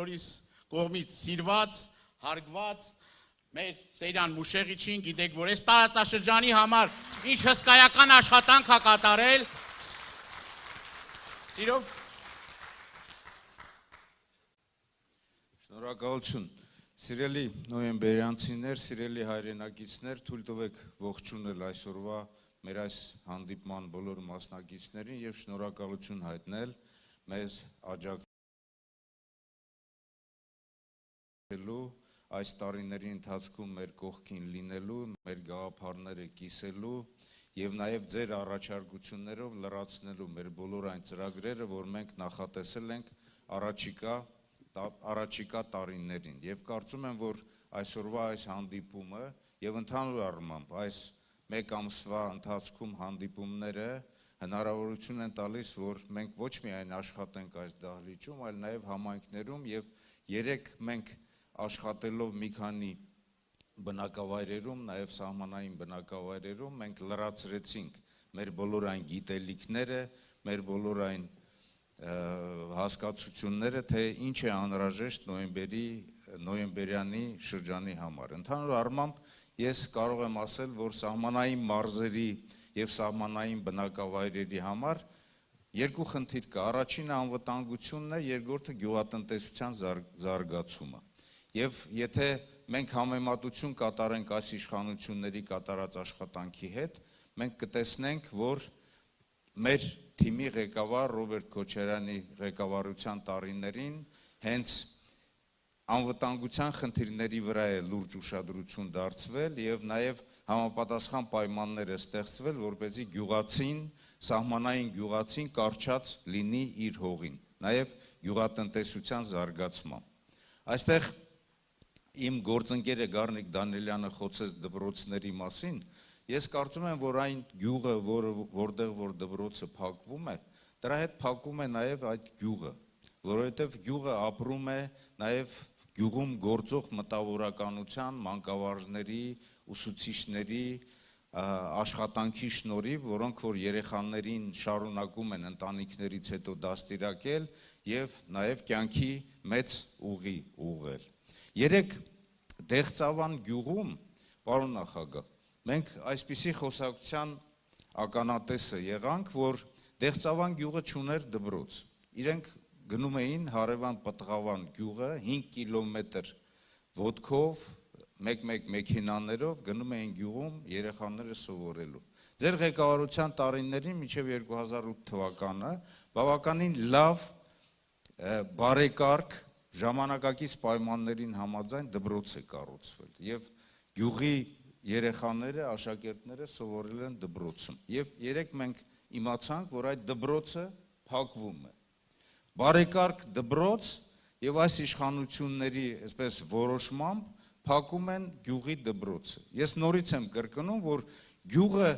բոլորիս կողմից սիրված, հարգված մեր Սեյրան Մուշեղիչին, գիտեք, որ այս տարածաշրջանի համար ինչ հսկայական աշխատանք է կատարել։ Սիրով Շնորհակալություն։ Սիրելի նոյեմբերյանցիներ, սիրելի հայրենակիցներ, թույլ տվեք ողջունել այսօրվա մեր այս հանդիպման բոլոր մասնակիցներին եւ շնորհակալություն հայտնել մեզ աջակցելու այս տարիների ընթացքում մեր կողքին լինելու, մեր գաղափարները կիսելու եւ նաեւ ձեր առաջարկություններով լրացնելու մեր բոլոր այն ծրագրերը, որ մենք նախատեսել ենք առաջիկա տարիներին եւ կարծում եմ, որ այսօրվա այս հանդիպումը եւ ընդհանուր առմամբ այս մեկ ամսվա ընթացքում հանդիպումները հնարավորություն են տալիս, որ մենք ոչ միայն աշխատենք այս դահլիճում, այլ նաեւ համայնքներում եւ երեք մենք աշխատելով մի քանի բնակավայրերում, նաեւ սահմանային բնակավայրերում մենք լրացրեցինք մեր բոլոր այն գիտելիքները, մեր բոլոր այն հասկացությունները, թե ինչ է անհրաժեշտ նոյեմբերյանի շրջանի համար։ Ընդհանուր առմամբ ես կարող եմ ասել, որ սահմանային մարզերի եւ սահմանային բնակավայրերի համար երկու խնդիր կա։ Առաջինը անվտանգությունն է, երկրորդը գյուղատնտեսության զարգացումը։ Եվ եթե մենք համեմատություն կատարենք այս իշխանությունների կատարած աշխատանքի հետ, մենք կտեսնենք, որ մեր թիմի ղեկավար Ռոբերտ Քոչարյանի ղեկավարության տարիներին հենց անվտանգության խնդիրների վրա է լուրջ ուշադրություն դարձվել եւ նաեւ համապատասխան պայմաններ է ստեղծվել, որպեսզի գյուղացին, սահմանային գյուղացին կարճած լինի իր հողին, նաեւ գյուղատնտեսության զարգացման։ Այստեղ իմ գործընկերը Գառնիկ Դանիելյանը խոսեց դպրոցների մասին, ես կարծում եմ, որ այն գյուղը, որտեղ որ դպրոցը փակվում է, դրա հետ փակվում է նաեւ այդ գյուղը, որովհետեւ գյուղը ապրում է նաեւ գյուղում գործող մտավորականության, մանկավարժների, ուսուցիչների աշխատանքի շնորհիվ, որոնք որ երեխաներին շարունակում են ընտանիքներից հետո դաստիարակել եւ նաեւ կյանքի մեծ ուղի ուղղել։ Երեք Դեղծավան գյուղում, պարոն նախագահ, մենք այսպիսի խոսակցության ականատեսը եղանք, որ Դեղծավան գյուղը չուներ դպրոց։ Իրենք գնում էին հարևան Պտղավան գյուղը 5 կիլոմետր ոտքով, մեկ-մեկ մեքենաներով գնում էին գյուղում երեխաները սովորելու։ Ձեր ղեկավարության տարիներին մինչև 2008 թվականը բավականին լավ բարեկարգ ժամանակակից պայմաններին համաձայն դպրոց է կառուցվել եւ գյուղի երեխաները, աշակերտները սովորել են դպրոցում եւ երեք մենք իմացանք, որ այդ դպրոցը փակվում է։ Բարեկարգ դպրոց եւ այս իշխանությունների այսպես որոշմամբ փակում են գյուղի դպրոցը։ Ես նորից եմ կրկնում, որ գյուղը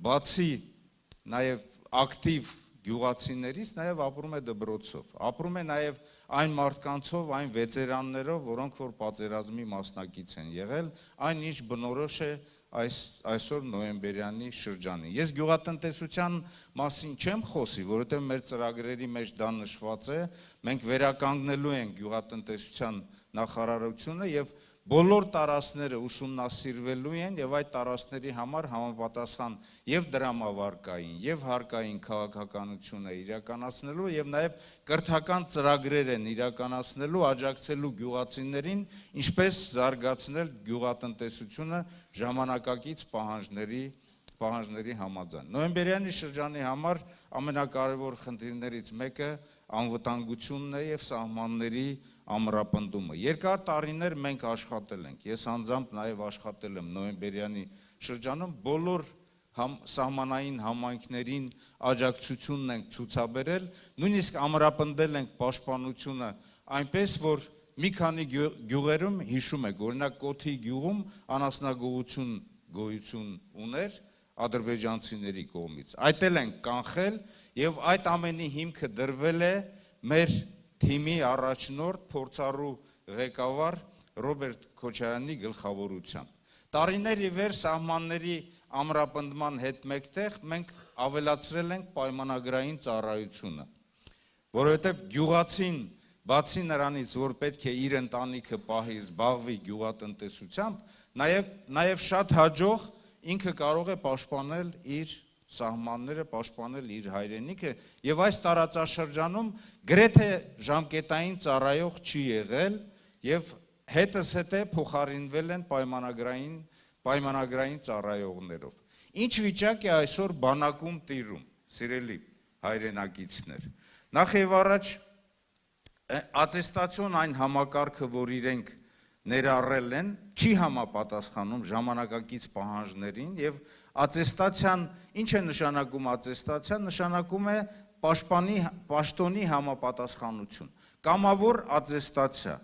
բացի նաեւ ակտիվ գյուղացիներից նաեւ ապրում է դպրոցով, ապրում է նաեւ այն մարդկանցով, այն վետերաններով, որոնք որ պատերազմի մասնակից են եղել, այն ինչ բնորոշ է այսօր նոյեմբերյանի շրջանին։ Ես գյուղատնտեսության մասին չեմ խոսի, որովհետև մեր ծրագրերի մեջ դա նշված է, մենք վերականգնելու ենք գյուղատնտեսության նախարարությունը եւ բոլոր տարածքները ուսումնասիրվելու են եւ այդ տարածքների համար համապատասխան եւ դրամավարկային եւ հարկային քաղաքականությունը իրականացնելու եւ նաեւ կրթական ծրագրեր են իրականացնելու, աջակցելու գյուղացիներին, ինչպես զարգացնել գյուղատնտեսությունը ժամանակակից պահանջների համաձայն։ Նոյեմբերյանի շրջանի համար ամենակարևոր խնդիրներից մեկը անվտանգությունն է եւ սահմանների ամրապնդումը։ Երկար տարիներ մենք աշխատել ենք, ես անձամբ նաև աշխատել եմ նոյեմբերյանի շրջանում, բոլոր սահմանային համայնքներին աջակցությունն ենք ցուցաբերել, նույնիսկ ամրապնդել ենք պաշտպանությունը այնպես, որ մի քանի գյուղերում հիշում եք, օրինակ Կոթի գյուղում անասնագողություն գոյություն ուներ ադրբեջանցիների կողմից։ Այդ էլ ենք կանխել եւ այդ ամենի հիմքը դրվել է մեր թիմի առաջնորդ փորձառու ղեկավար Ռոբերտ Քոչարյանի գլխավորությամբ։ Տարիներ ի վեր սահմանների ամրապնդման հետ մեկտեղ մենք ավելացրել ենք պայմանագրային ծառայությունը, որովհետև գյուղացին բացի նրանից, որ պետք է իր ընտանիքը պահի, զբաղվի գյուղատնտեսությամբ, նաև շատ հաջող ինքը կարող է պաշտպանել իր սահմանները, պաշտպանել իր հայրենիքը, եւ այս տարածաշրջանում գրեթե ժամկետային ծառայող չի եղել եւ հետզհետե փոխարինվել են պայմանագրային ծառայողներով։ Ինչ վիճակ է այսօր բանակում տիրում, սիրելի հայրենակիցներ։ Նախ եւ առաջ ատեստացիոն այն համակարգը, որ իրենք ներառել են, չի համապատասխանում ժամանակակից պահանջներին եւ ատեստացիան, ինչ է նշանակում ատեստացիան, նշանակում է պաշտոնի համապատասխանություն, կամավոր ատեստացիա։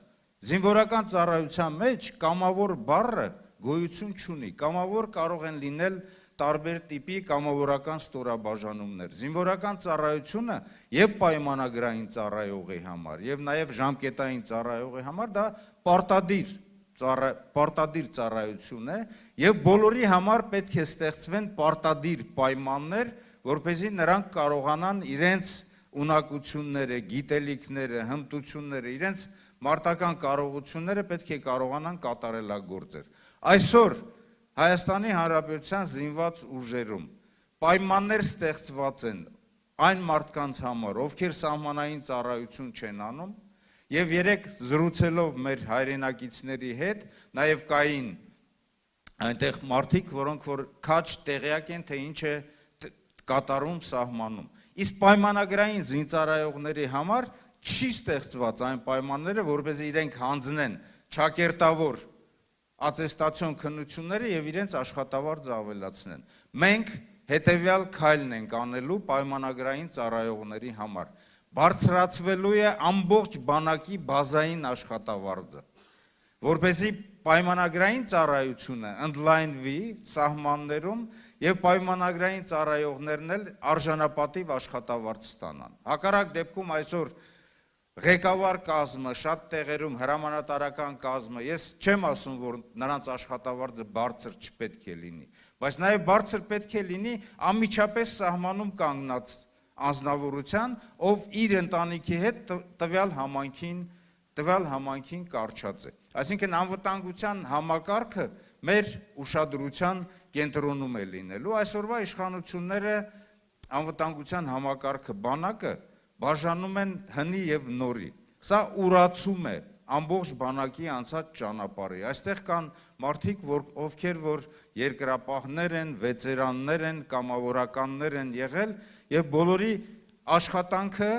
Զինվորական ծառայության մեջ կամավոր բառը գոյություն չունի, կամավոր կարող են լինել տարբեր տիպի կամավորական ստորաբաժանումներ։ Զինվորական ծառայությունը եւ պայմանագրային ծառայողի համար եւ նաեւ ժամկետային ծառայողի համար դա պարտադիր ծառայություն է եւ բոլորի համար պետք է ստեղծվեն պարտադիր պայմաններ, որպեսզի նրանք կարողանան իրենց ունակությունները, գիտելիքները, հմտությունները, իրենց մարտական կարողությունները պետք է կարողանան կատարելագործել։ Այսօր Հայաստանի Հանրապետության զինված ուժերում պայմաններ ստեղծված են այն մարդկանց համար, ովքեր սահմանային ծառայություն չեն անում, եւ երեք զրուցելով մեր հայրենակիցների հետ, նաեւ կային այնտեղ մարդիկ, որոնք որ քաջ տեղյակ են, թե ինչ է կատարում սահմանում։ Իսկ պայմանագրային զինծառայողների համար չի ստեղծված այն պայմանները, որպեսզի իրենք հանձնեն ճակերտավոր ատեստացիոն քննությունները եւ իրենց աշխատավարձը ավելացնեն։ Մենք հետեւյալ քայլն ենք անելու պայմանագրային ծառայողների համար։ Բարձրացվելու է ամբողջ բանակի բազային աշխատավարձը, որպեսզի պայմանագրային ծառայությունը ընդլայնվի սահմաններում եւ պայմանագրային ծառայողներն էլ արժանապատիվ աշխատավարձ ստանան։ Հակառակ դեպքում այսօր ղեկավար կազմը, շատ տեղերում հրամանատարական կազմը, ես չեմ ասում, որ նրանց աշխատավարձը բարձր չպետք է լինի, բայց նաև բարձր պետք է լինի անմիջապես սահմանում կանգնած անձնավորության, ով իր ընտանիքի հետ տվյալ համայնքին կառչած է։ Այսինքն անվտանգության համակարգը մեր ուշադրության կենտրոնում է լինելու։ Այսօրվա իշխանությունները անվտանգության համակարգը բանակը բաժանում են հնի եւ նորի։ Սա ուրացում է ամբողջ բանակի անցած ճանապարհի։ Այստեղ կան մարդիկ, ովքեր որ երկրապահներ են, վետերաններ են, կամավորականներ են եղել եւ բոլորի աշխատանքը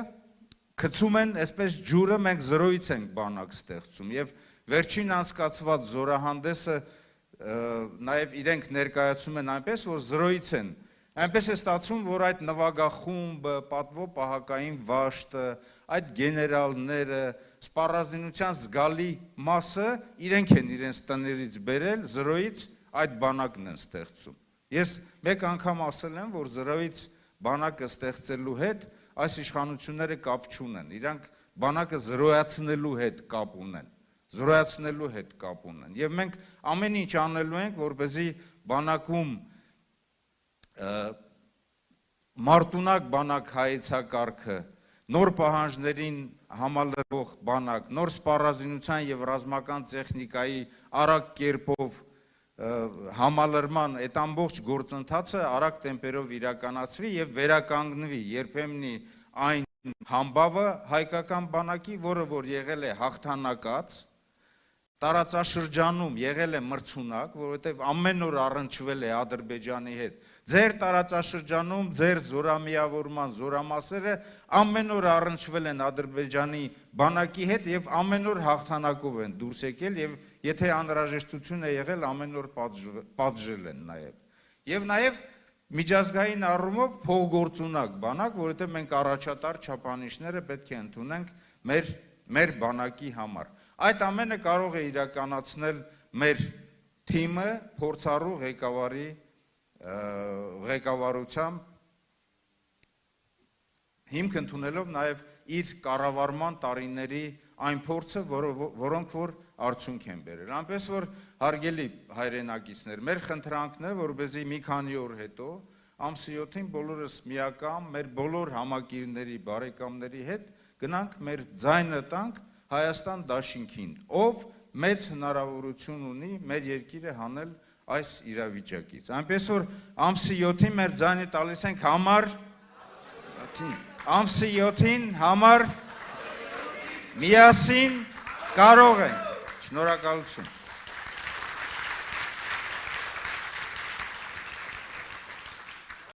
գցում են, այսպես ջուրը մենք զրոյից ենք բանակ ստեղծում եւ վերջին անցկացված զորահանդեսը նաեւ իրենք ներկայացում են այնպես, որ զրոյից են։ Այնպես է ստացվում, որ այդ նվագախումբը, պատվո պահակային վաշտը, այդ գեներալները, սպառազինության զգալի մասը իրենք են իրենց տներից բերել, զրոյից այդ բանակն են ստեղծում։ Ես մեկ անգամ ասել եմ, որ զրոյից բանակը ստեղծելու հետ այս իշխանությունները կապ չունեն, իրանք բանակը զրոյացնելու հետ կապ ունեն։ Եվ մենք ամեն ինչ անելու ենք, որպեսզի բանակում մարտունակ բանակ հայեցակարգը, նոր պահանջներին համալրվող բանակ, նոր սպառազինության եւ ռազմական տեխնիկայի արագ կերպով համալրման այդ ամբողջ գործընթացը արագ տեմպերով իրականացվի եւ վերականգնվի երբեմնի այն համբավը հայկական բանակի, որը որ եղել է հաղթանակած, տարածաշրջանում եղել է մրցունակ, որովհետև ամեն օր առնչվել է Ադրբեջանի հետ։ Ձեր տարածաշրջանում ձեր զորամիավորման զորամասերը ամեն օր առնչվել են Ադրբեջանի բանակի հետ եւ ամեն օր հաղթանակով են դուրս եկել եւ եթե անհրաժեշտություն է եղել ամեն օր պատժել են նաեւ։ Եվ նաեւ միջազգային առումով փոխգործունակ բանակ, որովհետև մենք առաջատար չափանիշները պետք է ընդունենք մեր բանակի համար։ Այդ ամենը կարող է իրականացնել մեր թիմը փորձառու ղեկավարությամբ հիմք ընդունելով նաև իր կառավարման տարիների այն փորձը, որոնք որ արդյունք են բերել։ Այնպես որ հարգելի հայրենակիցներ, մեր խնդրանքն է, որպեսզի մի քանի օր հետո ամսի 7-ին բոլորս միակամ մեր բոլոր համակիրների, բարեկամների հետ գնանք մեր ձայնը տանք Հայաստան դաշինքին, ով մեծ հնարավորություն ունի մեր երկիրը հանել այս իրավիճակից։ Այնպես որ ամսի 7-ին մեր ձայնը տալիս ենք համար ամսի 7-ին համար միասին կարող ենք։ Շնորհակալություն։